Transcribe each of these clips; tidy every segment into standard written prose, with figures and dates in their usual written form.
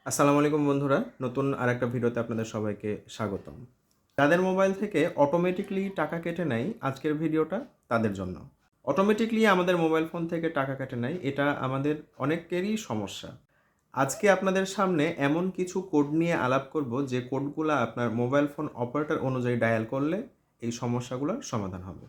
আসসালামু আলাইকুম বন্ধুরা, নতুন আরেকটা ভিডিওতে আপনাদের সবাইকে স্বাগতম। যাদের মোবাইল থেকে অটোমেটিকলি টাকা কেটে নেয়, আজকের ভিডিওটা তাদের জন্য। অটোমেটিকলি আমাদের মোবাইল ফোন থেকে টাকা কেটে নেয়, এটা আমাদের অনেকেরই সমস্যা। আজকে আপনাদের সামনে এমন কিছু কোড নিয়ে আলাপ করব, যে কোডগুলা আপনার মোবাইল ফোন অপারেটর অনুযায়ী ডায়াল করলে এই সমস্যাগুলোর সমাধান হবে।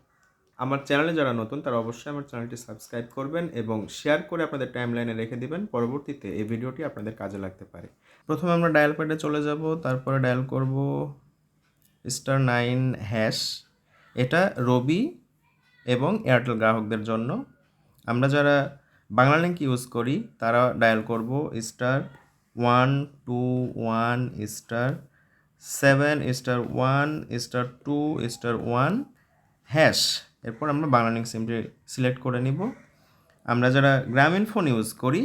আমার চ্যানেলে যারা নতুন তারা অবশ্যই আমার চ্যানেলটি সাবস্ক্রাইব করবেন এবং শেয়ার করে আপনাদের টাইমলাইনে রেখে দিবেন। পরবর্তীতে এই ভিডিওটি আপনাদের কাজে লাগতে পারে। প্রথমে আমরা ডায়াল প্যাডে চলে যাব, তারপরে ডায়াল করব *9#। এটা রবি এবং এয়ারটেল গ্রাহকদের জন্য। আমরা যারা বাংলা লিঙ্ক ইউজ করি তারা ডায়াল করব *121*7*1*2*1#। এরপর আমরা বাংলা লিঙ্ক সিমটি সিলেক্ট করে নিব। আমরা যারা গ্রামীণ ফোন ইউজ করি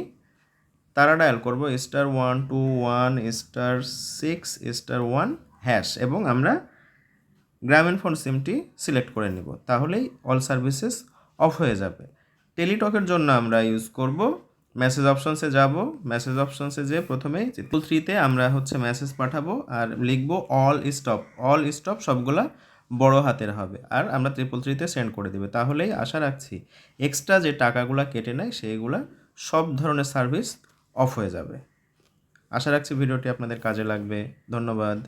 তারা ডায়াল করব *121*6*1# এবং আমরা গ্রামীণ ফোন সিমটি সিলেক্ট করে নিব। তাহলেই অল সার্ভিসেস অফ হয়ে যাবে। টেলিটকের জন্য আমরা ইউজ করব মেসেজ অপশনসে যাব। মেসেজ অপশনসে যে প্রথমেই 333-তে আমরা মেসেজ পাঠাবো আর লিখব অল স্টপ সবগুলা বড় হাতের হবে, আর আমরা 333-তে সেন্ড করে দেবে। তাহলেই আশা রাখছি এক্সট্রা যে টাকাগুলা কেটে নেয় সেইগুলা সব ধরনের সার্ভিস অফ হয়ে যাবে। আশা রাখছি ভিডিওটি আপনাদের কাজে লাগবে। ধন্যবাদ।